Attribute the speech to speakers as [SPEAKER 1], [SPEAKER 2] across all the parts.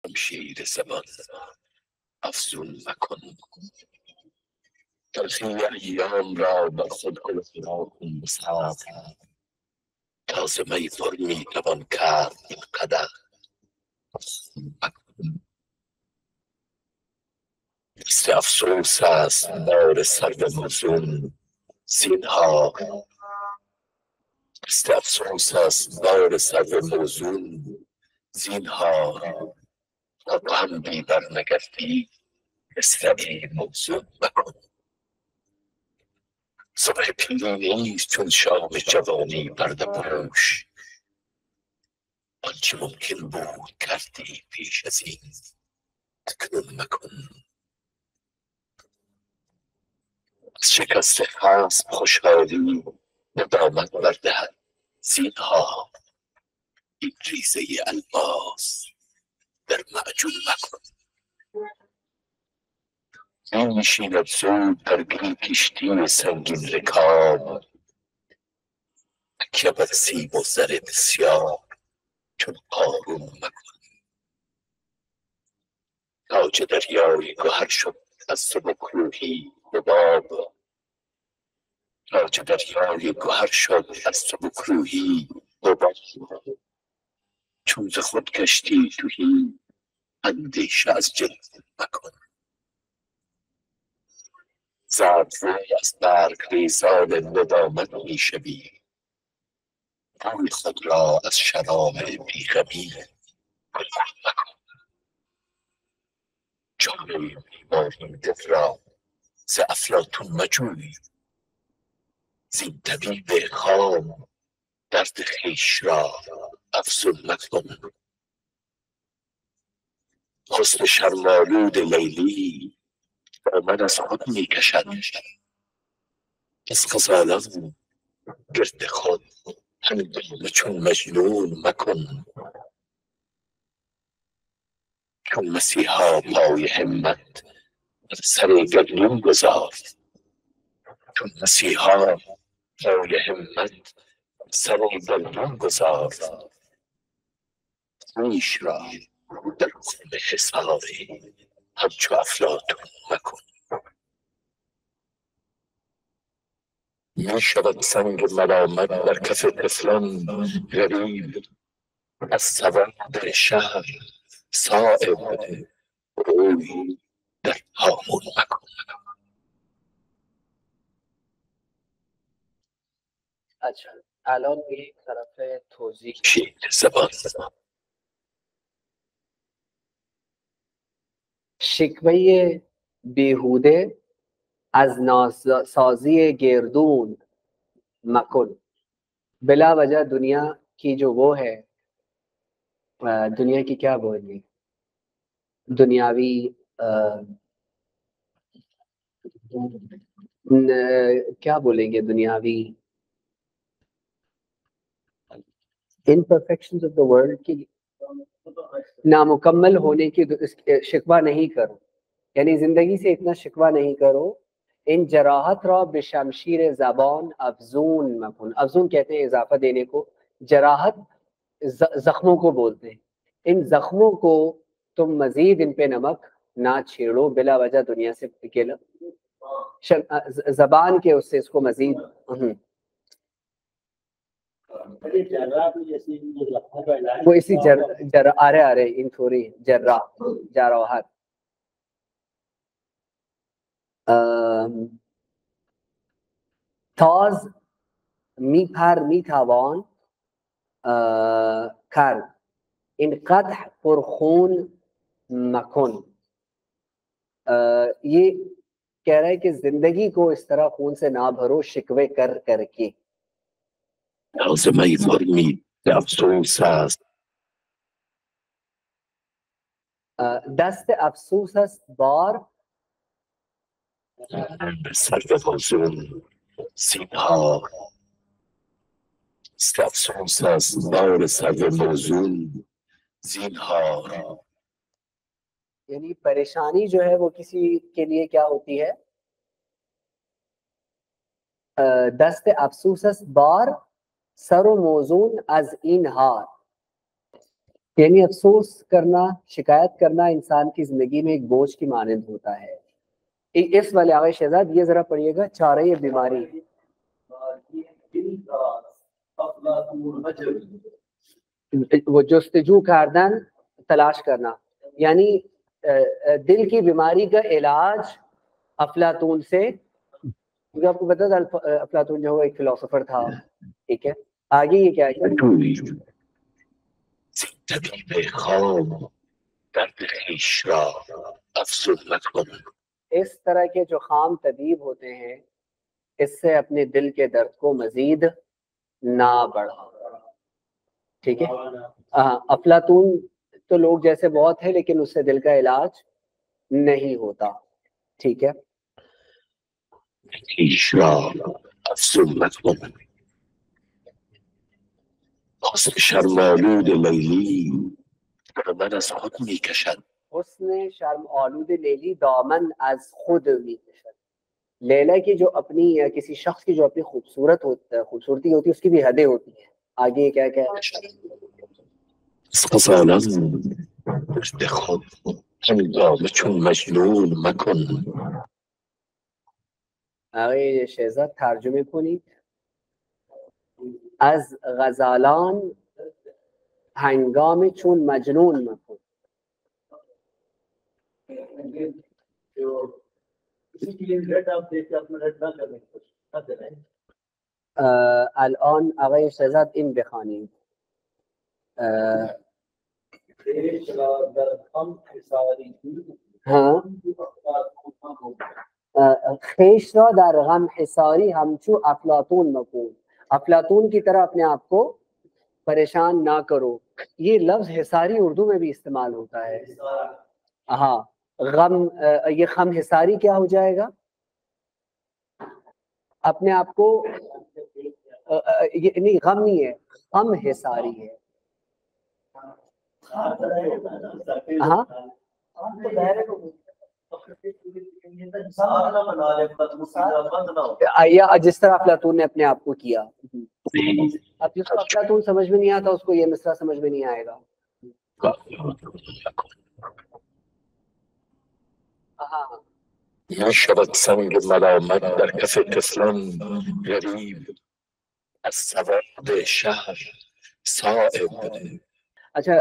[SPEAKER 1] شمشیر زبان افزون مکن. تلخی ایام را بر خود القا کن بصبر، تا ز می پر می توان کرد این قدح مکن. دست افسوس است بار سرد موزون زینهار، دست افسوس است بار سرد موزون زینهار. تا تو هم بی بر نگردی مصرعی موزون مکن. صبح پیری نیست چون شام جوانی پرده پوش، آنچه ممکن بود کردی پیش از این اکنون مکن. از شکست خصم خوشحالی ندامت بردهد زینهار. این ریزه الماس در معجون مکن. می نشیند زود در گل کشتی سنگین رکاب، تکیه بر سیم و زر بسیار چون قارون مکن. تاج دریای گهر شد از سبکروحی حباب، تاج دریای گهر شد از سبکروحی حباب. چون ز خود کشتی تهی اندیشه از جنون مکن. زردروی از برگریزان ندامت می شوی، روی خود را از شراب بیغمی گلگون مکن. چاره بیماری دل را ز افلاطون مجوی، زین طبیب خام درد خویش را افزون مکن. حسن شرم‌آلود لیلی دامن از خود می کشد، از غزالان گرد خود هنگامه چون مجنون مکن. چون مسیحا پای همت بر سر گردون گذار، چون مسیحا پای همت بر سر گردون گذار. خویش را در خم حصاری همچو افلاطون مکن. می شود سنگ ملامت در کف طفلان غریب، از سواد شهر صایب روی در هامون مکن.
[SPEAKER 2] اچھا الان یک طرف توضیح
[SPEAKER 1] شیر زبان
[SPEAKER 2] شکوه بیهوده از ناسازی گردون مکن. بلا وجہ دنیا کی جو وہ ہے، دنیا کی کیا بولیں، دنیاوی کیا بولیں گے، دنیاوی imperfections of the world کی نامکمل ہونے کی شکوہ نہیں کرو، یعنی زندگی سے اتنا شکوہ نہیں کرو. ان جراحت را بشمشیر زبان افزون مکن. افزون کہتے ہیں اضافہ دینے کو، جراحت زخموں کو بولتے ہیں. ان زخموں کو تم مزید ان پہ نمک نہ چھیڑو بلا وجہ دنیا سے اکیلا. زبان کے اس سے اس کو مزید وہ اسی آ رہے ان تھوڑی جراحت. تاز میتوان کرد این قدح پرخون مکن. یہ کہہ رہا ہے کہ زندگی کو اس طرح خون سے نہ بھرو شکوے کر کر کے.
[SPEAKER 1] لازمه فرمی افسوس است
[SPEAKER 2] دست افسوس است بار
[SPEAKER 1] سرد موزون زینهار. دست افسوس است بار سرد موزون زینهار.
[SPEAKER 2] یعنی پریشانی جو ہے وہ کسی کے لیے کیا ہوتی ہے؟ دست افسوس است بار سر و موزون از این ہار. यानी अफसोस करना, शिकायत करना इंसान की जिंदगी में एक बोझ की मानंद होता है। इस वाले आगे शहजाद ये जरा पढ़िएगा, चारे बीमारी। वो जस्तजू कार्दन, तलाश करना, यानी दिल की बीमारी का इलाज अफलातून से। आपको पता था अफलातून जो एक फिलोसोफर था, ठीक है। आगे ये क्या है?
[SPEAKER 1] तबीब खाम दर्द ख्वीश रा अफसुन मकन।
[SPEAKER 2] इस तरह के जो खाम तबीब होते हैं, इससे अपने दिल के दर्द को मजीद ना बढ़ा, ठीक है। अफलातून तो लोग जैसे बहुत है, लेकिन उससे दिल का इलाज नहीं होता, ठीक है।
[SPEAKER 1] ख्वीश रा अफसुन मकन। حسن شرمالود لیلی دامن از خود میکشد.
[SPEAKER 2] उसने शर्म आलूद लेली दामन از खुद میکشد। लैला की जो अपनी या किसी शख्स की जो अपनी खूबसूरती होती है, उसकी भी हदें होती हैं। आगे क्या क्या है?
[SPEAKER 1] غزالان دست خود هنگامه چون مجنون مکن.
[SPEAKER 2] आगे शहजाद तर्जुमे کنید. از غزالان هنگام چون مجنون مکن. الان آقای شهزاد این بخوانید. ها خیش را در غم حساری همچو افلاطون مکن. अफलातून की तरह अपने आप को परेशान ना करो। ये लफ्ज हिसारी उर्दू में भी इस्तेमाल होता है। हाँ, गम, ये खम हिसारी क्या हो जाएगा? अपने आप को ये नहीं, गम नहीं है, खम हिसारी है। हाँ, या जिस तरह अफलातून ने अपने आप को किया। अब जिसको अफलातून समझ में नहीं आता, उसको ये मिसरा समझ में नहीं आएगा। हाँ,
[SPEAKER 1] نشرت سنگ ملامت در کف طفلان غریب از سواد شهر صایب بوده.
[SPEAKER 2] अच्छा,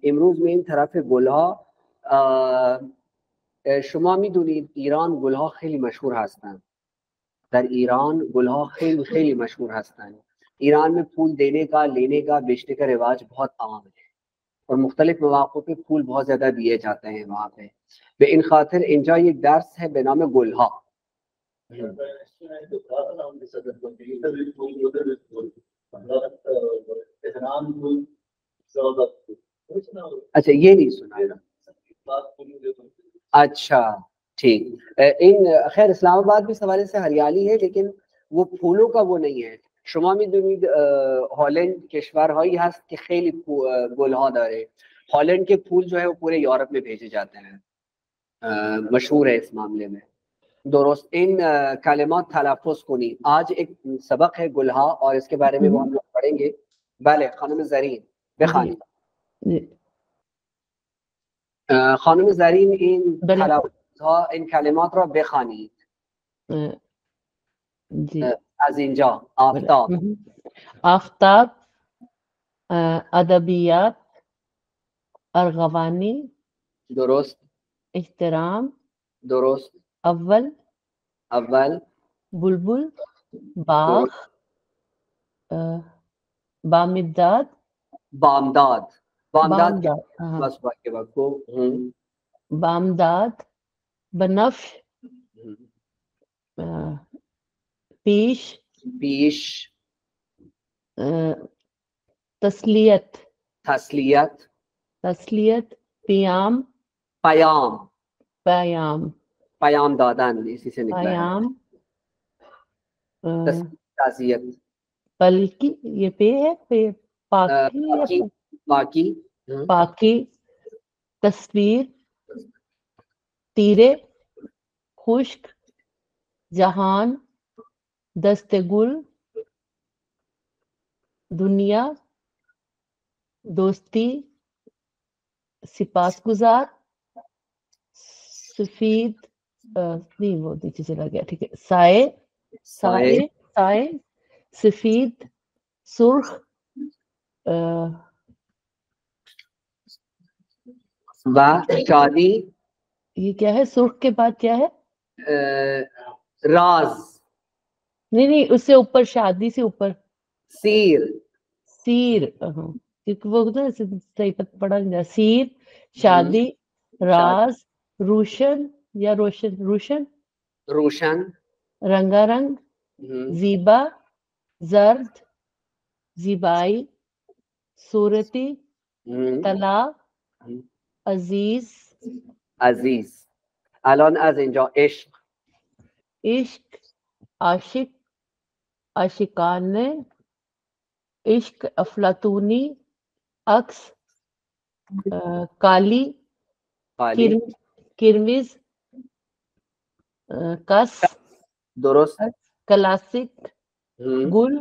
[SPEAKER 2] امروز من این طرف گلها شما میدونید ایران گلها خیلی مشهور هستند. در ایران گلها خیلی خیلی مشهور هستند. ایران में फूल देने का, लेने का, बेचने का रिवाज बहुत आम है और मुख्तलिफ मौक़ों पे फूल बहुत ज़्यादा दिए जाते हैं वहाँ पे। इन खातिर इंजा एक दर्स है बेनाम गुलहा। अच्छा, ये नहीं सुना। अच्छा, ठीक। इन खैर इस्लामाबाद भी सवाल से हरियाली है, लेकिन वो फूलों का वो नहीं है। شما میدونید هالند کشورهایی هست که خیلی گلها داره. هالند के फूल जो है वो पूरे यूरोप में भेजे जाते हैं, मशहूर है इस मामले में। दुरुस्त इन कलिमात तलफ़्फ़ुज़ कुनी। आज एक सबक है गुलहा और इसके बारे में वो हम लोग पढ़ेंगे। भले खानम ज़रीन बखानी। खानम ज़रीन इन तलफ़्फ़ुज़ इन कलिमात را बखानी। از اینجا آفتاب.
[SPEAKER 3] آفتاب، ادبیات، ارغوانی،
[SPEAKER 2] درست.
[SPEAKER 3] احترام،
[SPEAKER 2] درست.
[SPEAKER 3] اول، بلبل، باغ، بامداد،
[SPEAKER 2] بامداد
[SPEAKER 3] بس
[SPEAKER 2] باقی بگو.
[SPEAKER 3] بامداد، بنفش، پیش، تسلیت،
[SPEAKER 2] پیام دادن، इसी से निकला है। ताज़ियत,
[SPEAKER 3] बल्कि ये पे है, पाकी, तस्वीर, तीरे, खुश्क, जहान, दस्तेगुल, दुनिया, दोस्ती, सिपासगुजार, सफेद, नहीं वो नीचे चला गया, ठीक है, साए, साए, साए, सफेद, सुर्ख,
[SPEAKER 2] शादी,
[SPEAKER 3] ये क्या है, सुर्ख के बाद क्या है,
[SPEAKER 2] राज,
[SPEAKER 3] नहीं उससे ऊपर, शादी से ऊपर,
[SPEAKER 2] सीर,
[SPEAKER 3] सीर, क्योंकि वो ना सही पढ़ा नहीं जा, सीर, शादी, राज, रोशन या रोशन, रोशन,
[SPEAKER 2] रोशन,
[SPEAKER 3] रंगारंग, जीबा, जर्द, जीबाई, सूरती, तला, अजीज,
[SPEAKER 2] अजीज. الان از اینجا عشق,
[SPEAKER 3] इश्क, आशिक, आशिकाने, इश्क अफलातूनी, अक्स, काली,
[SPEAKER 2] काली,
[SPEAKER 3] किरमिज, कस,
[SPEAKER 2] दुरुस्त,
[SPEAKER 3] क्लासिक, गुल,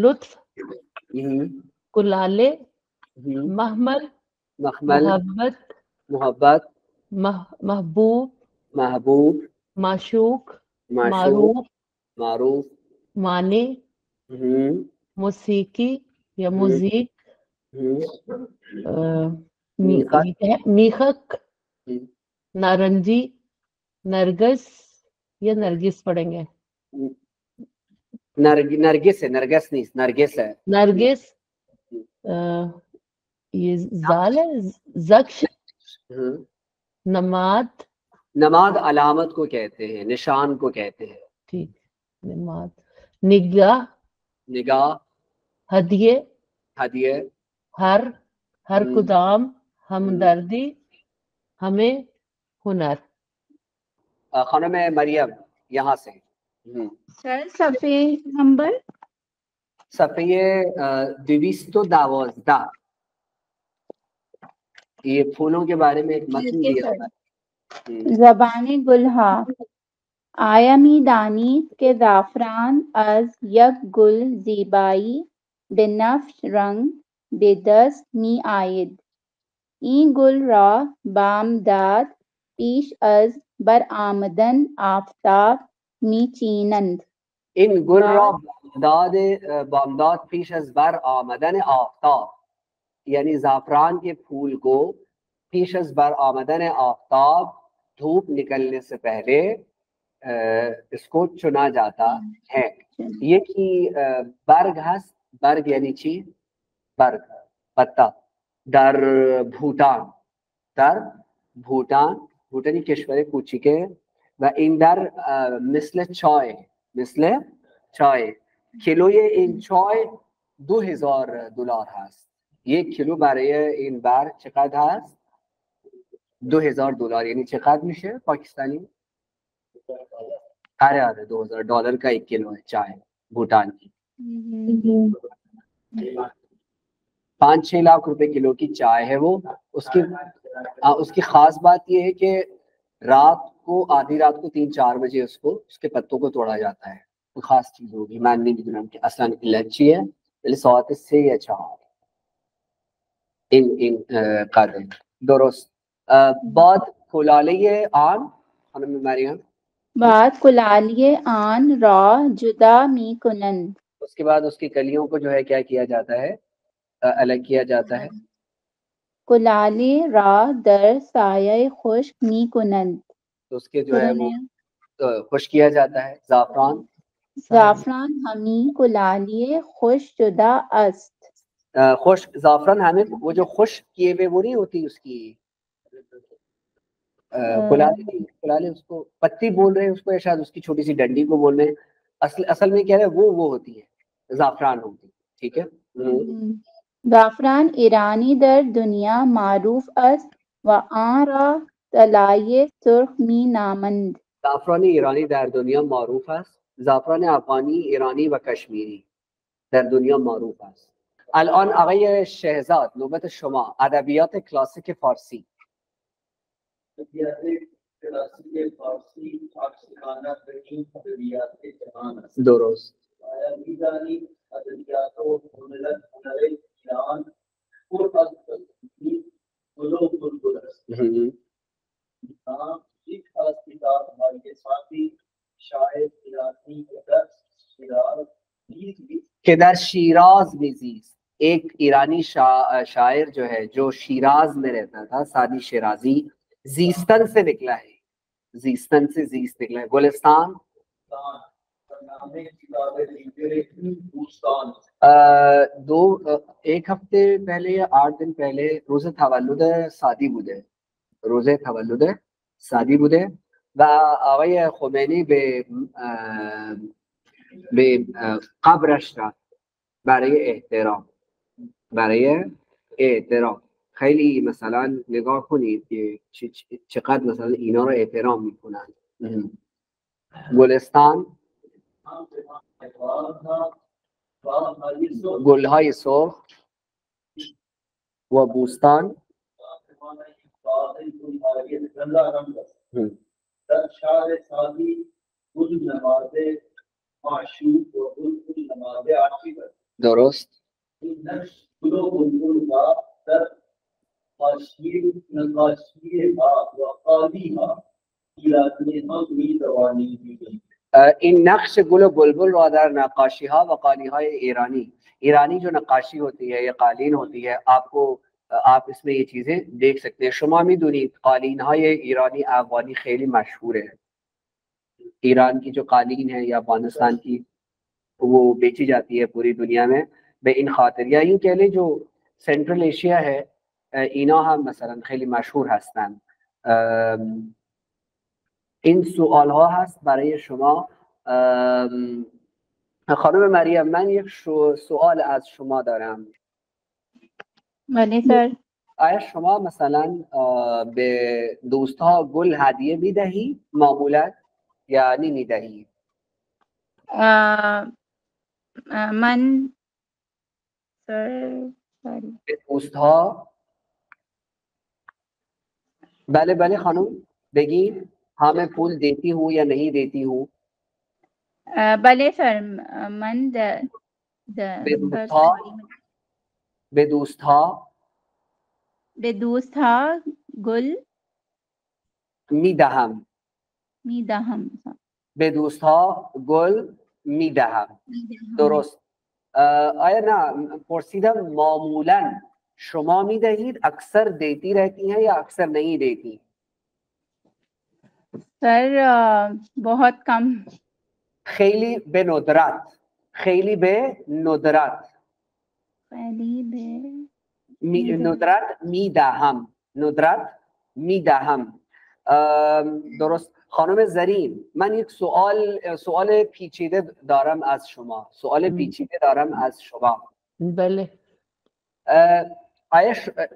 [SPEAKER 3] लुत्फ, कुलाले, महमल,
[SPEAKER 2] मखमल,
[SPEAKER 3] मोहब्बत,
[SPEAKER 2] मोहब्बत,
[SPEAKER 3] महबूब,
[SPEAKER 2] महबूब,
[SPEAKER 3] माशूक,
[SPEAKER 2] माशूक,
[SPEAKER 3] मारूफ,
[SPEAKER 2] मारूफ,
[SPEAKER 3] माने, मौसीकी या मुजीक, मीखक, नारंगी, नरगस या नरगिस पढ़ेंगे,
[SPEAKER 2] नरगिस है, नरगस नहीं, नरगिस है,
[SPEAKER 3] नरगिस, ये जाल है, जक्श, नमाद,
[SPEAKER 2] नमाद अलामत को कहते हैं, निशान को कहते हैं,
[SPEAKER 3] ठीक, नमाद, निगाह,
[SPEAKER 2] निगाह,
[SPEAKER 3] हदिये,
[SPEAKER 2] हदिये,
[SPEAKER 3] हर कुदाम, हमदर्दी, हमें, हुनर.
[SPEAKER 2] खानम मरियम यहाँ से.
[SPEAKER 4] सर सफ़े नंबर,
[SPEAKER 2] सफ़े 212. ये फूलों के बारे में एक मतन दिया हुआ है.
[SPEAKER 4] ज़बाने गुलहा, आयमी दानी के ज़ाफ़रान अज यक गुल ज़ीबाई बेनफ्श रंग बेदस्त मी आयद, ई गुल रा बामदाद पीश अज बर आमदन आफ्ताब मी चीनंद.
[SPEAKER 2] इन गुल रा बामदाद पीश अज बर आमदन आफ्ताब, यानी ज़ाफ़रान के फूल को पीश अज बर आमदन आफ्ताब, धूप निकलने से पहले इसको चुना जाता है. ये कि बर्ग हस्त, बर्ग यानी ची, बर्ग पत्ता, दर भूटान, भूटानी कश्वर कोचिके व इन दर मिसले चाय किलोय इन चाय $2000 هست. یک کیلو برای این برگ چقدر هست؟ $2000. یعنی چقدر میشه پاکستانی؟ آره $2000 का 1 किलो है चाय भूटान की. 5-6 लाख रुपए किलो की चाय है वो. उसकी खास बात ये है कि आधी रात को 3-4 बजे उसके पत्तों को तोड़ा जाता है. तो खास चीज होगी. माननी बिदुनम की असलन इलायची है, saat 3 ya 4 in kadın. Doros. बाद कुलालिये आन, खानम मरियम,
[SPEAKER 4] बाद कुलालिये आन रा जुदा मी कुनंद,
[SPEAKER 2] उसके बाद उसकी कलियों को जो है क्या किया जाता है, अलग किया जाता है.
[SPEAKER 4] कुलाली रा दर साये खुश्क मी कुनंद,
[SPEAKER 2] तो उसके जो है वो खुश किया जाता है.
[SPEAKER 4] ज़ाफ़रान हमी कुलालिये खुश जुदा अस्त,
[SPEAKER 2] खुश ज़ाफ़रान हमें वो जो खुश किए हुए वो नहीं होती उसकी कुलाली उसको पत्ती बोल रहे हैं उसको, या शायद उसकी छोटी सी डंडी को बोल रहे हैं. असल में क्या है वो होती है ज़ाफ़रान होती. ठीक है.
[SPEAKER 4] ज़ाफ़रान ईरानी दर दुनिया मारूफ अस्त व आरा तलाये सुर्ख मी नामंद,
[SPEAKER 2] ज़ाफ़रान ईरानी दर दुनिया मारूफ अस्त, ज़ाफ़रान अफ़गानी ईरानी व कश्मीरी در دنیا معروف است. الان آقای شهزاد نوبت شما، ادبیات کلاسیک فارسی.
[SPEAKER 5] ادبیات کلاسیک فارسی عاشقانه ترین ادبیات جهان است.
[SPEAKER 2] درست.
[SPEAKER 5] میزانی ادبیات و هنر ایران پر از گل و بلبل است. یک از کتاب‌های ساقی شاعر ایرانی
[SPEAKER 2] که در شیراز भी زیست. एक ईरानी शायर जो है जो शिराज में रहता था, सादी शिराजी, जीस्तन से निकला है, जीस्तन से जीस्त निकला है. गुलिस्तान एक हफ्ते पहले या 8 दिन पहले रोज़े तवल्लुद सादी بوده, روزه تولد سعدی بوده و آقای خمینی به قبرش رفت برای احترام. خیلی مثلا نگاه کنید که چقدر مثلا اینا رو احترام میکنن. گلستان گلهای سرخ و بوستان
[SPEAKER 5] در شهر سعدی گل نماده معشوق و گل نماده عاشق است.
[SPEAKER 2] درست.
[SPEAKER 5] این نقش گل و بلبل ها در حاشیه نقاشی ها و قالی ها ایرانی ها می‌توانید ببینید.
[SPEAKER 2] این نقش گل و بلبل را در نقاشی ها و قالی های ایرانی जो नक्काशी होती है या कालीन होती है, आप इसमें ये चीजें देख सकते हैं. شما میدونید قالین های ایرانی افغانی خیلی مشهوره. ایران की जो कालीन है या अफगानिस्तान की, वो बेची जाती है पूरी दुनिया में. به این خاطر یا यूं कह लें जो सेंट्रल एशिया है, اینا هم مثلا خیلی مشهور هستن. این سوال ها هست برای شما. خانم مریم, من یک سوال از شما دارم.
[SPEAKER 4] بله سر.
[SPEAKER 2] آیا شما مثلا به دوست ها گل هدیه میدهی معمولا یا نمیدهی؟
[SPEAKER 4] من سر
[SPEAKER 2] به دوست ها بله خانم بگی हाँ मैं फूल देती हूँ या नहीं देती हूँ.
[SPEAKER 4] بله سر من
[SPEAKER 2] به دوست ها
[SPEAKER 4] گل
[SPEAKER 2] میدهم. به دوست ها گل میدهم. درست. آیا نه پرسیدم معمولا شما میدهید, اکثر دیتی رہتی हैं या अक्सर नहीं देती؟
[SPEAKER 4] सर बहुत कम.
[SPEAKER 2] خیلی به ندرت. ندرت میدهم. درست. خانم زرین, من یک سوال پیچیده دارم از شما.
[SPEAKER 3] بله.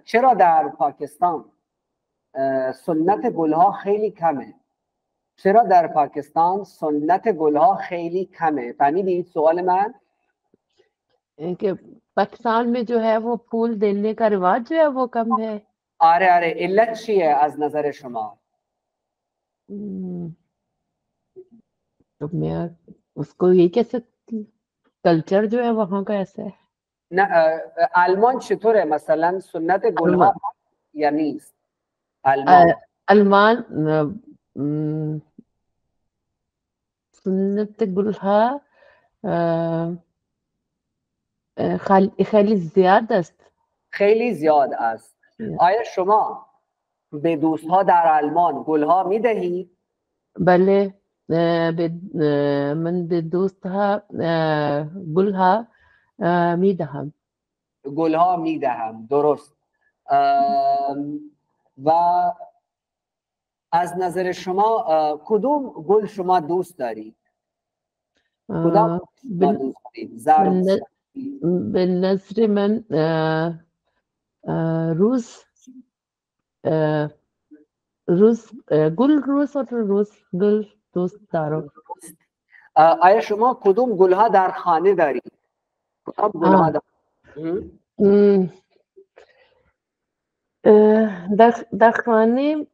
[SPEAKER 2] چرا در پاکستان سنت گلها خیلی کمه؟ فهمیدید سوال من؟
[SPEAKER 3] कि पाकिस्तान में जो है वो फूल देने का रिवाज जो है वो कम है.
[SPEAKER 2] آره علت چیه از نظر شما؟
[SPEAKER 3] तो मैं उसको यही कह सकती, कल्चर जो है वहाँ का ऐसा है.
[SPEAKER 2] نه آلمان چطوره مثلا سنت گلها یا نیست؟
[SPEAKER 3] آلمان سنت گلها خیلی زیاد است. آیا شما به دوستها در آلمان گلها میدهید؟ بله من به دوستها گلها میدهم. درست. و از نظر شما کدوم گل شما دوست دارید؟ بالنسبه من روز گل دوست دارم.
[SPEAKER 2] آیا شما کدوم گلها در خانه دارید؟
[SPEAKER 3] در خانه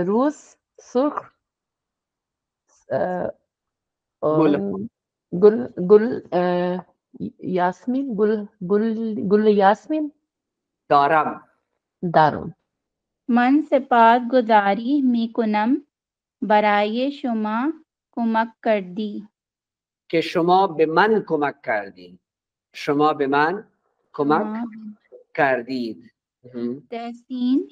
[SPEAKER 3] روز سرخ گل یاسمین گل یاسمین
[SPEAKER 2] دارم.
[SPEAKER 4] من سپاسگزاری میکنم برای شما کمک کردی.
[SPEAKER 2] که شما به من کمک کردید. شما به من کمک کردید.
[SPEAKER 4] تحسین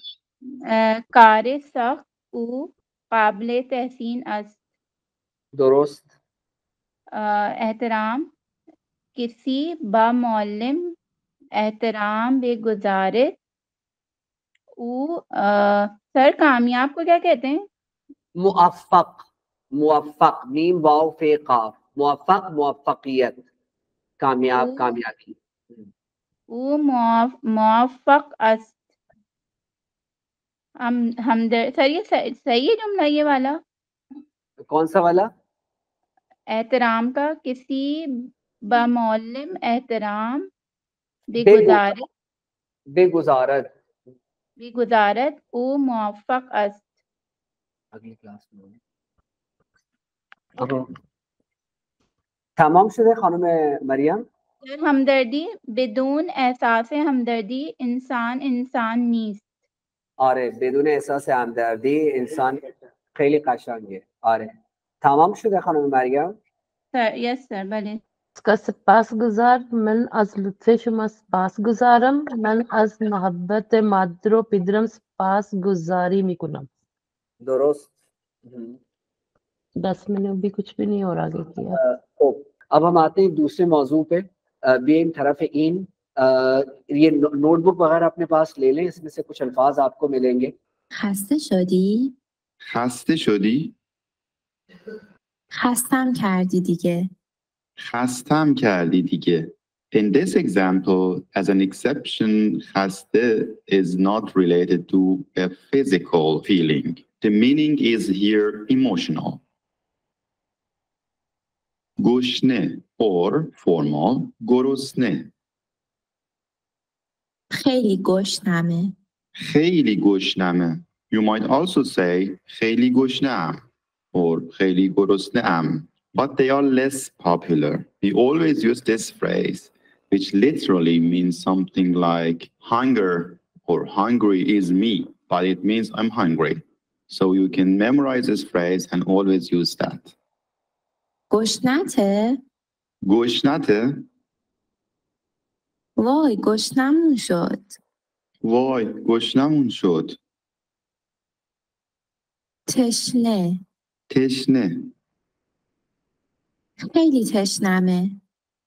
[SPEAKER 4] کار سخت او قابل تحسین است.
[SPEAKER 2] درست.
[SPEAKER 4] احترام کسی با معلم احترام بگزارد او سر کامیاب کو क्या कहते हैं؟
[SPEAKER 2] موفق میم واو فی قاف. موفقیت. کامیابی.
[SPEAKER 4] او موفق است. सर ये सही है जुमला ये वाला?
[SPEAKER 2] कौन सा वाला?
[SPEAKER 4] एहतराम का किसी बमौलिम एहतराम बेगुजारत او موفق است.
[SPEAKER 2] अगली क्लास में. تمام شده خانم مریم؟
[SPEAKER 4] हमदर्दी بدون एहसास हमदर्दी इंसान نیست.
[SPEAKER 2] آره بدون احساس همدردی انسان خیلی قشنگه. آره تمام شده خانم مریم؟
[SPEAKER 4] Yes sir بله.
[SPEAKER 3] इसका सपासगुजार من از لطف شما سپاسگزارم. من از محبت مادر و پدرم سپاسگزاری میکنم.
[SPEAKER 2] درست.
[SPEAKER 3] बस मैंने अभी कुछ भी नहीं और आगे किया.
[SPEAKER 2] अब हम आते हैं दूसरे मौजू पे. बेन तरफ इन ये नोटबुक वगैरह अपने पास ले लें. इसमें से कुछ अल्फाज आपको मिलेंगे.
[SPEAKER 6] خسته شدی؟
[SPEAKER 7] خسته شدی؟
[SPEAKER 6] خستم کردی دیگه.
[SPEAKER 7] خستم کردی دیگه. In this example, as an exception, خسته is not related to a physical feeling. The meaning is here emotional. گشنه or formal, گرسنه.
[SPEAKER 6] خیلی گشنمه.
[SPEAKER 7] خیلی گشنمه. You might also say خیلی گشنه‌ام or خیلی گرسنه‌ام, but they are less popular. We always use this phrase, which literally means something like hunger or hungry is me, but it means I'm hungry. So you can memorize this phrase and always use that.
[SPEAKER 6] گشنته؟
[SPEAKER 7] گشنته؟
[SPEAKER 6] وای گشنمون شد.
[SPEAKER 7] وای گشنمون شد.
[SPEAKER 6] تشنه.
[SPEAKER 7] تشنه.
[SPEAKER 6] خیلی تشنمه.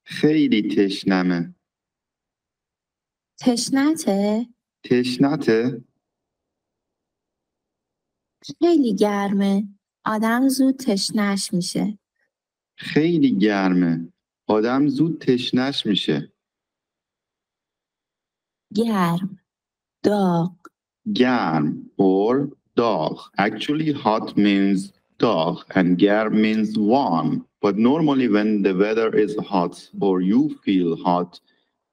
[SPEAKER 7] خیلی تشنمه.
[SPEAKER 6] تشنته؟
[SPEAKER 7] تشنته؟
[SPEAKER 6] خیلی گرمه. آدم زود تشنش میشه.
[SPEAKER 7] خیلی گرمه. آدم زود تشنش میشه.
[SPEAKER 6] گرم. داغ.
[SPEAKER 7] گرم or dog. Actually, hot means dog and گرم means warm. But normally when the weather is hot or you feel hot,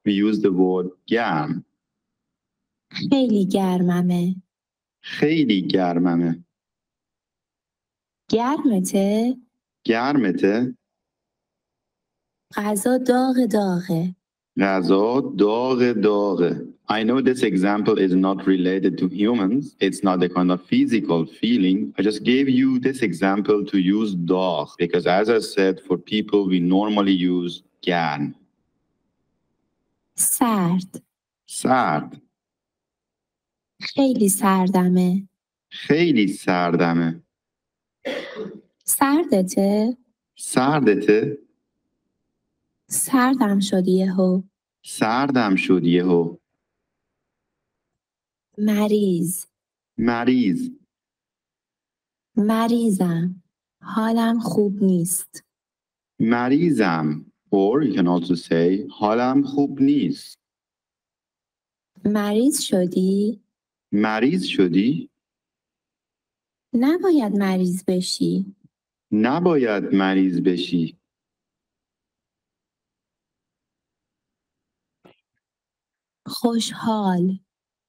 [SPEAKER 7] we use the word گرم.
[SPEAKER 6] خیلی گرممه.
[SPEAKER 7] خیلی گرممه.
[SPEAKER 6] گرمته؟
[SPEAKER 7] گرمته؟
[SPEAKER 6] غذا داغ داغه.
[SPEAKER 7] غذا داغ داغه. I know this example is not related to humans. It's not a kind of physical feeling. I just gave you this example to use dog because as I said, for people we normally use گرم.
[SPEAKER 6] سرد.
[SPEAKER 7] سرد.
[SPEAKER 6] خیلی سردمه.
[SPEAKER 7] خیلی سردمه.
[SPEAKER 6] سردته؟
[SPEAKER 7] سردته؟
[SPEAKER 6] سردم شد یهو.
[SPEAKER 7] سردم شد یهو.
[SPEAKER 6] مریض.
[SPEAKER 7] مریض.
[SPEAKER 6] مریضم. حالم خوب نیست.
[SPEAKER 7] مریضم. Or you can also say حالم خوب نیست.
[SPEAKER 6] مریض شدی؟
[SPEAKER 7] مریض شدی؟
[SPEAKER 6] نباید مریض بشی.
[SPEAKER 7] نباید مریض بشی.
[SPEAKER 6] خوشحال.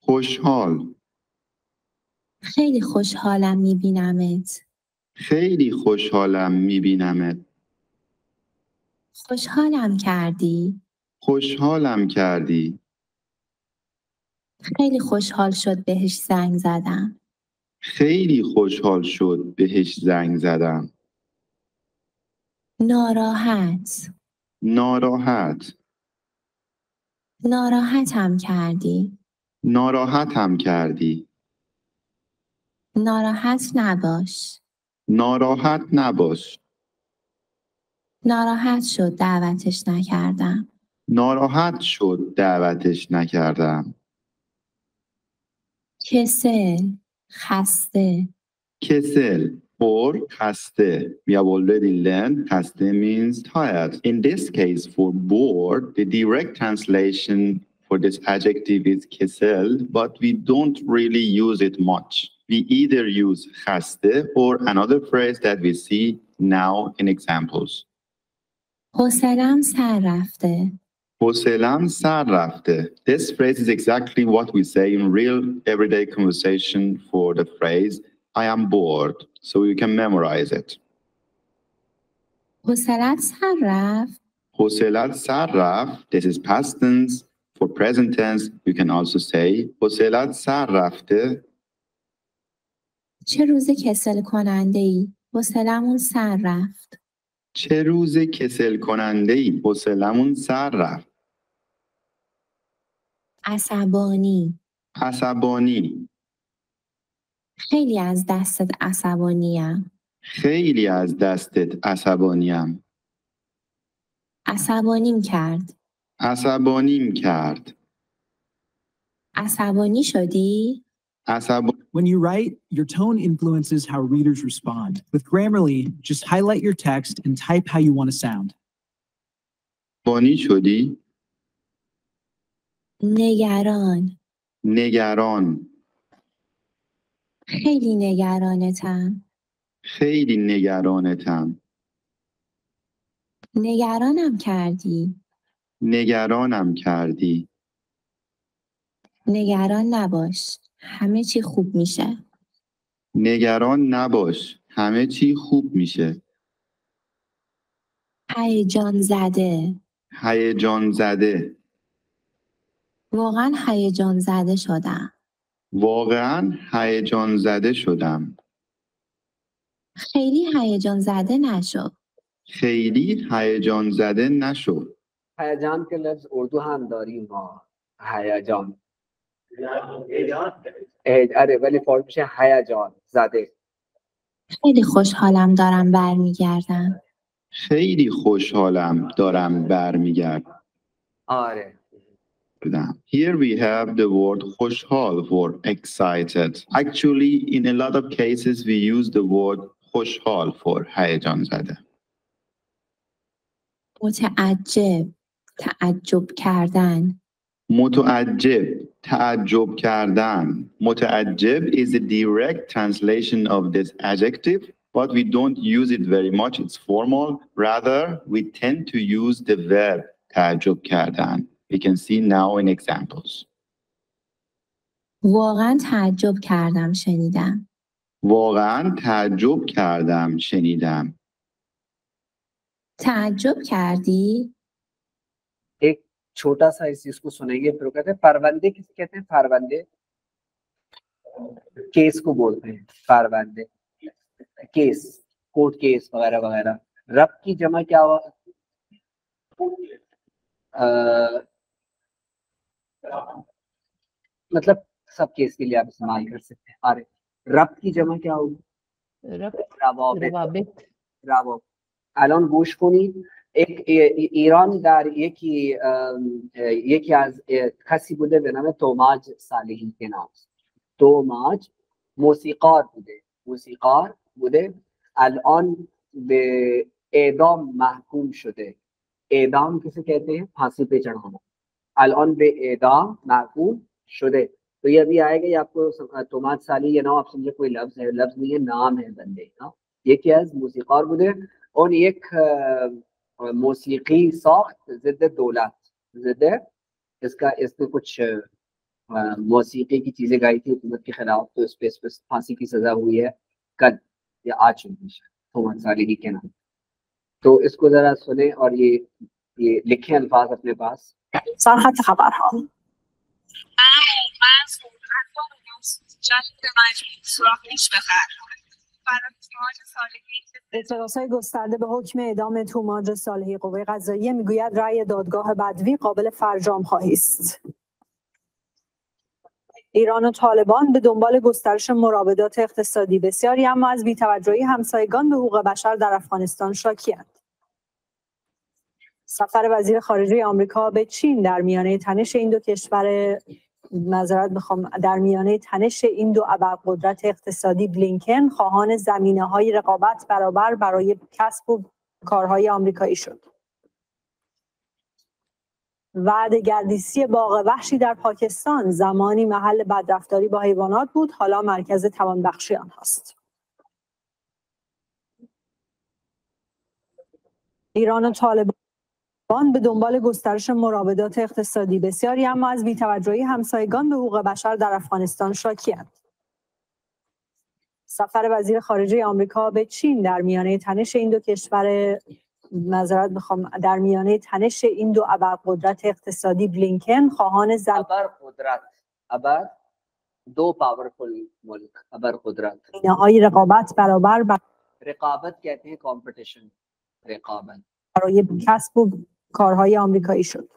[SPEAKER 7] خوشحال.
[SPEAKER 6] خیلی خوشحالم میبینمت.
[SPEAKER 7] خیلی خوشحالم میبینمت.
[SPEAKER 6] خوشحالم کردی.
[SPEAKER 7] خوشحالم کردی.
[SPEAKER 6] خیلی خوشحال شد بهش زنگ زدم.
[SPEAKER 7] خیلی خوشحال شد بهش زنگ زدم.
[SPEAKER 6] ناراحت.
[SPEAKER 7] ناراحت.
[SPEAKER 6] ناراحتم کردی.
[SPEAKER 7] ناراحتم کردی.
[SPEAKER 6] ناراحت نباش.
[SPEAKER 7] ناراحت نباش.
[SPEAKER 6] ناراحت شد دعوتش نکردم.
[SPEAKER 7] ناراحت شد دعوتش نکردم.
[SPEAKER 6] کسل. خسته.
[SPEAKER 7] کسل or خسته. We have already learned خسته means tired. In this case for bored, the direct translation for this adjective is کسل, but we don't really use it much. We either use خسته or another phrase that we see now in examples.
[SPEAKER 6] حوصله‌ام سر رفته.
[SPEAKER 7] حوصله‌ام سر رفته. This phrase is exactly what we say in real everyday conversation for the phrase I am bored, so you can memorize it.
[SPEAKER 6] حوصله‌ات سر رفت.
[SPEAKER 7] حوصله‌ات سر رفت. This is past tense. For present tense, you can also say حوصله‌ات سر رفته.
[SPEAKER 6] چه روز کسل کننده ای. حوصله‌مون سر رفت.
[SPEAKER 7] چه روز کسل کننده ای. حوصله‌مون سر رفت.
[SPEAKER 6] عصبانی.
[SPEAKER 7] عصبانی.
[SPEAKER 6] خیلی از دستت عصبانیم.
[SPEAKER 7] خیلی از دستت عصبانیم.
[SPEAKER 6] عصبانیم کرد.
[SPEAKER 7] عصبانیم کرد.
[SPEAKER 6] عصبانی شدی؟
[SPEAKER 8] When you write, your tone influences how readers respond. With Grammarly, just highlight your text and type how you want to sound.
[SPEAKER 7] عصبانی شدی؟
[SPEAKER 6] نگران.
[SPEAKER 7] نگران.
[SPEAKER 6] خیلی نگرانتم.
[SPEAKER 7] خیلی نگرانتم.
[SPEAKER 6] نگرانم کردی.
[SPEAKER 7] نگرانم کردی.
[SPEAKER 6] نگران نباش. همه چی خوب میشه.
[SPEAKER 7] نگران نباش. همه چی خوب میشه.
[SPEAKER 6] هیجان زده.
[SPEAKER 7] هیجان زده.
[SPEAKER 6] واقعا هیجان زده شدم.
[SPEAKER 7] واقعا هیجان زده شدم.
[SPEAKER 6] خیلی هیجان زده نشو.
[SPEAKER 7] خیلی هیجان زده نشو.
[SPEAKER 2] هیجان के लफ्ज उर्दू हम داریم ما. هیجان. آره ولی فرق میشه هیجان زده.
[SPEAKER 6] خیلی خوشحالم دارم برمیگردم.
[SPEAKER 7] خیلی خوشحالم دارم برمیگردم.
[SPEAKER 2] آره.
[SPEAKER 7] Here we have the word خوشحال for excited. Actually, in a lot of cases, we use the word خوشحال for هیجان زده.
[SPEAKER 6] متعجب. تعجب کردن.
[SPEAKER 7] متعجب. تعجب کردن. متعجب is a direct translation of this adjective, but we don't use it very much. It's formal. Rather, we tend to use the verb تعجب کردن. We can see now in examples.
[SPEAKER 6] واقعا تعجب کردم شنیدم.
[SPEAKER 7] واقعا تعجب کردم شنیدم.
[SPEAKER 6] تعجب کردی؟
[SPEAKER 2] एक छोटा सा इस चीज को सुनेंगे फिर कहते हैं परवंदे किसे कहते हैं परवंदे केस को बोलते हैं परवंदे केस कोर्ट केस वगैरह वगैरह रब की जमा क्या हुआ मतलब सब केस के लिए आप इस्तेमाल कर सकते हैं अरे रब की जमा क्या होगी
[SPEAKER 3] روابط.
[SPEAKER 2] روابط الان گوش کنید ایران در یکی از کسی بوده به نام توماج صالحی که نام توماج موسیقار بوده الان به اعدام محکوم شده اعدام کسی कहते हैं फांसी पे चढ़ाना الان به اعدام محکوم شده तो ये अभी आएगा ये आपको توماج صالحی ये नाम आप समझे कोई लफ्ज है लफ्ज नहीं है नाम है बंदे का یکی از موسیقار بوده اون یک موسیقی ساخت ضد دولت ضد इसने कुछ موسیقی की चीजें गाई थी हुकूमत के खिलाफ तो इस पे फांसी की सजा हुई है कल या आज हुई है توماج صالحی के नाम तो इसको जरा सुने और ये ये लिखे अल्फाज अपने पास.
[SPEAKER 9] سر خط خبرها اعتراضهای گسترده به حکم اعدام توماج صالحی. قوه قضاییه میگوید رأی دادگاه بدوی قابل فرجام خواهی است. ایران و طالبان به دنبال گسترش مراودات اقتصادی. بسیاری اما از بی‌توجهی همسایگان به حقوق بشر در افغانستان شاکی‌اند. سفر وزیر خارجه آمریکا به چین در میانه تنش این دو کشور در میانه تنش این دو ابرقدرت اقتصادی. بلینکن خواهان زمینه‌های رقابت برابر برای کسب و کارهای آمریکایی شد. وعده گردیسی باغ وحشی در پاکستان. زمانی محل بدرفتاری با حیوانات بود، حالا مرکز توانبخشی آنهاست. ایران و طالبان به دنبال گسترش مراودات اقتصادی. بسیاری اما از بی‌توجهی همسایگان به حقوق بشر در افغانستان شاکی‌اند. سفر وزیر خارجه آمریکا به چین در میانه تنش این دو کشور در میانه تنش این دو ابرقدرت اقتصادی. بلینکن خواهان
[SPEAKER 2] ابر دو پاورفل ملک ابرقدرت
[SPEAKER 9] زمینه‌های رقابت برابر
[SPEAKER 2] رقابت कहते हैं competition رقابت
[SPEAKER 9] برای کسب و کارهای آمریکایی شد.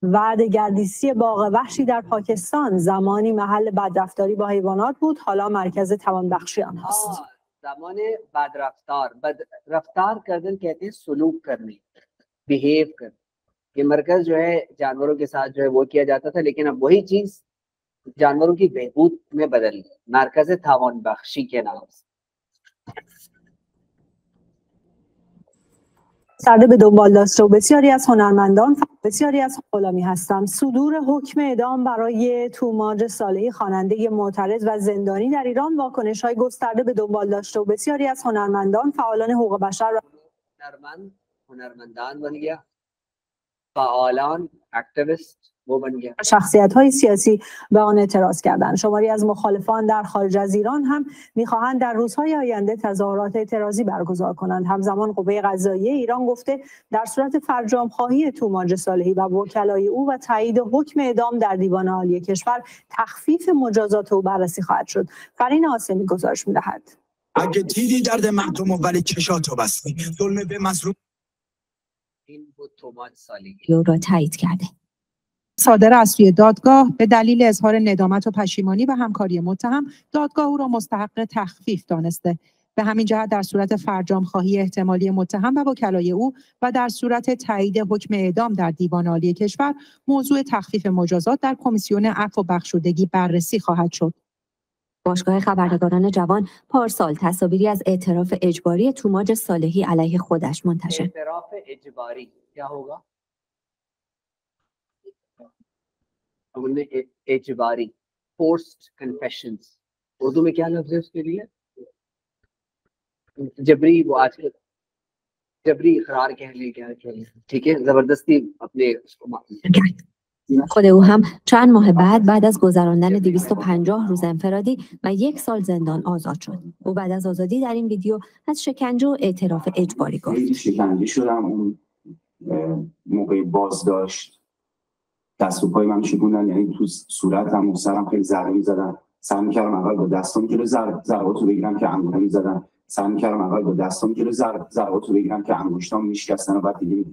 [SPEAKER 9] وعده گردیسی باغ وحشی در پاکستان. زمانی محل بدرفتاری با حیوانات بود، حالا مرکز توانبخشی آنهاست.
[SPEAKER 2] زمان بدرفتار کردن कहते हैं सलूक करने बिहेव करना. ये मरकज जो है जानवरों के साथ जो है वो किया जाता था, लेकिन अब वही चीज जानवरों की बहबूद में बदल गई मरकज तावान-बख्शी के नाम से.
[SPEAKER 9] سرده به دنبال داشته و بسیاری از هنرمندان غلامی هستند. صدور حکم اعدام برای توماج صالحی خواننده معترض و زندانی در ایران. واکنش‌های گسترده به دنبال داشته و بسیاری از هنرمندان، فعالان حقوق بشر و
[SPEAKER 2] هنرمندان बन गया فعالان اکتیویست वो बन गया
[SPEAKER 9] شخصیت‌های سیاسی به آن اعتراض کردند. شماری از مخالفان در خارج از ایران هم می‌خواهند در روزهای آینده تظاهرات اعتراضی برگزار کنند. همزمان قوه قضاییه ایران گفته در صورت فرجام‌خواهی توماج صالحی و وکلای او و تایید حکم اعدام در دیوان عالی کشور، تخفیف مجازات او بررسی خواهد شد. فرین آسمی گزارش می‌دهد.
[SPEAKER 10] اگه دیدی درد مردم ولی چشاتو بستی، ظلم به مظلوم.
[SPEAKER 2] این بود توماج صالحی
[SPEAKER 11] را تایید کرده.
[SPEAKER 12] صادر از سوی دادگاه به دلیل اظهار ندامت و پشیمانی و همکاری متهم، دادگاه او را مستحق تخفیف دانسته. به همین جهت در صورت فرجام‌خواهی احتمالی متهم و وکلای او و در صورت تایید حکم اعدام در دیوان عالی کشور، موضوع تخفیف مجازات در کمیسیون عفو و بخشودگی بررسی خواهد شد.
[SPEAKER 11] باشگاه خبرنگاران جوان پارسال تصاویری از اعتراف اجباری توماج صالحی علیه خودش منتشر.
[SPEAKER 2] اعتراف اجباری क्या होगा हमने एजबारी forced confessions उर्दू में क्या लफ्ज़ है उसके लिए जबरी वो आजकल जबरी इकरार कह ले क्या ठीक है जबरदस्ती अपने
[SPEAKER 11] خود او هم چند ماه بعد از گذراندن 250 روز انفرادی و 1 سال زندان آزاد شد. او بعد از آزادی در این ویدیو از شکنجه و اعتراف اجباری گفت.
[SPEAKER 13] شکنجه شدم اون موقع بازداشت، دست و پای من شکوندن، یعنی تو صورتم و سرم خیلی ضربه می‌زدن. سعی می‌کردم اول با دستام جلو ضرباتو بگیرم که انگشتام می‌زدن. سعی می‌کردم اول با دستام جلو ضرباتو بگیرم که انگشتام میشکستن و بعد دیگه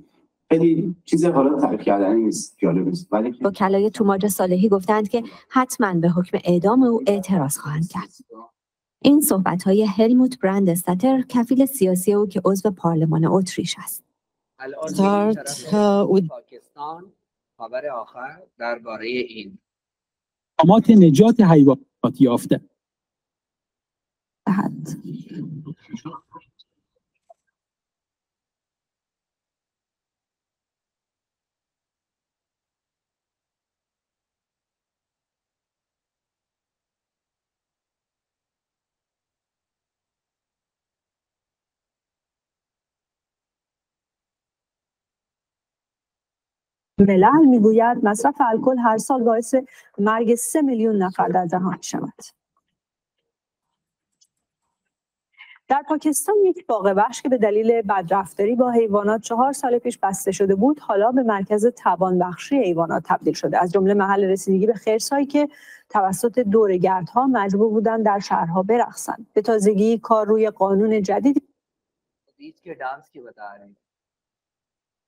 [SPEAKER 13] خیلی چیز حالا تعریف کردنی نیست، جالب نیست. ولی
[SPEAKER 11] وکلای توماج صالحی گفتند که حتما به حکم اعدام او اعتراض خواهند کرد. این صحبت‌های هلموت براندستاتر، کفیل سیاسی او که عضو پارلمان اتریش است.
[SPEAKER 2] پاکستان خبر آخر درباره این
[SPEAKER 8] اقدامات نجات حیوانات یافته.
[SPEAKER 9] ملل میگوید مصرف الکل هر سال باعث مرگ 3 میلیون نفر در جهان شود. در پاکستان یک باغ وحش که به دلیل بدرفتاری با حیوانات 4 سال پیش بسته شده بود، حالا به مرکز توانبخشی حیوانات تبدیل شده. از جمله محل رسیدگی به خرس‌هایی که توسط دورگردها مجبور بودند در شهرها برقصند. به تازگی کار روی قانون جدید
[SPEAKER 2] के डांस की बता रहे हैं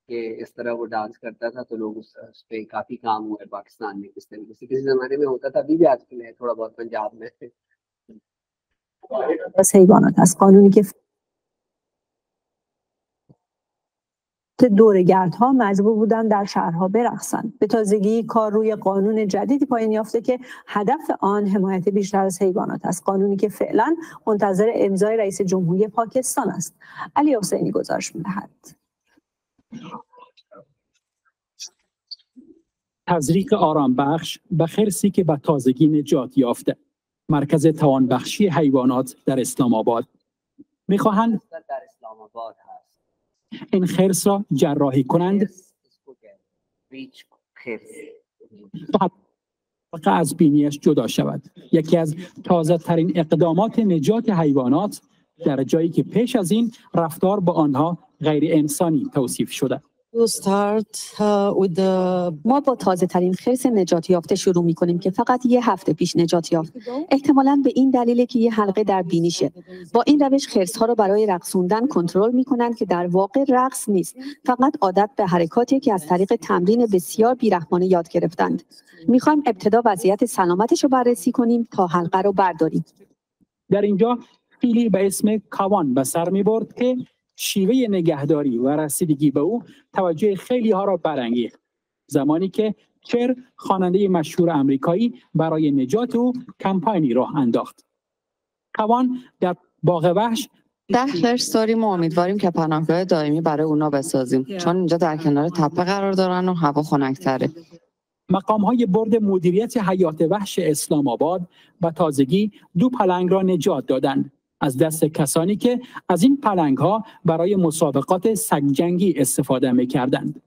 [SPEAKER 2] कि इस तरह वो डांस करता था तो लोग उस पे काफी काम हुआ है पाकिस्तान में किस तरीके से किसी जमाने में होता था, अभी भी आजकल है थोड़ा बहुत पंजाब में.
[SPEAKER 9] از حیوانات است. قانونی که دورگردها مجبور بودن در شهرها برقصند. به تازگی کار روی قانون جدیدی پایان یافته که هدف آن حمایت بیشتر از حیوانات است. قانونی که فعلا منتظر امضای رئیس جمهوری پاکستان است. علی حسینی گزارش می‌دهد.
[SPEAKER 14] تزریق آرام بخش به خرسی که به تازگی نجات یافته. مرکز توانبخشی حیوانات در اسلام آباد می‌خواهند
[SPEAKER 2] در اسلام آباد هست.
[SPEAKER 14] این خرس را جراحی کنند تا از بینیش جدا شود. یکی از تازه ترین اقدامات نجات حیوانات در جایی که پیش از این رفتار با آنها غیر انسانی توصیف شده.
[SPEAKER 11] ما با تازه ترین خرس نجات یافته شروع می کنیم که فقط 1 هفته پیش نجات یافت. احتمالاً به این دلیل که یه حلقه در بینیشه. با این روش خرس ها رو برای رقصوندن کنترل می کنند که در واقع رقص نیست. فقط عادت به حرکاتی که از طریق تمرین بسیار بیرحمانه یاد گرفتند. می خوایم ابتدا وضعیت سلامتش رو بررسی کنیم تا حلقه رو برداریم.
[SPEAKER 14] در اینجا فیلی به اسم کاوان به سر می برد که شیوه نگهداری و رسیدگی به او توجه خیلی ها را برانگیخت. زمانی که چر خواننده مشهور آمریکایی برای نجات او کمپینی راه انداخت. کوان در باغ وحش
[SPEAKER 15] 10 خرس داریم و امیدواریم که پناهگاه دائمی برای اونا بسازیم چون اینجا در کنار تپه قرار دارن و هوا خنک‌تره.
[SPEAKER 14] مقام‌های بورد مدیریت حیات وحش اسلام آباد به تازگی 2 پلنگ را نجات دادند از دست کسانی که از این پلنگ‌ها برای مسابقات سگ‌جنگی استفاده می‌کردند.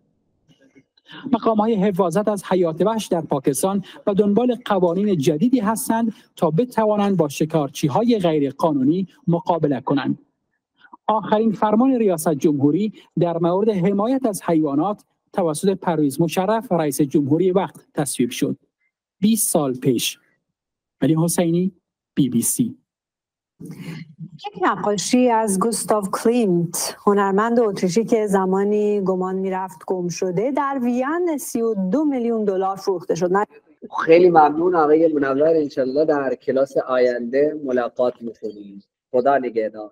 [SPEAKER 14] مقام‌های حفاظت از حیات وحش در پاکستان به دنبال قوانین جدیدی هستند تا بتوانند با شکارچی‌های غیرقانونی مقابله کنند. آخرین فرمان ریاست جمهوری در مورد حمایت از حیوانات توسط پرویز مشرف رئیس جمهوری وقت تصویب شد. 20 سال پیش. علی حسینی BBC.
[SPEAKER 9] یک نقاشی از گوستاو کلیمت، هنرمند اتریشی که زمانی گمان میرفت گم شده، در وین 32 میلیون دلار فروخته شد.
[SPEAKER 2] خیلی ممنون آقای منور، انشالله در کلاس آینده ملاقات میکنیم. خدا نگهدار.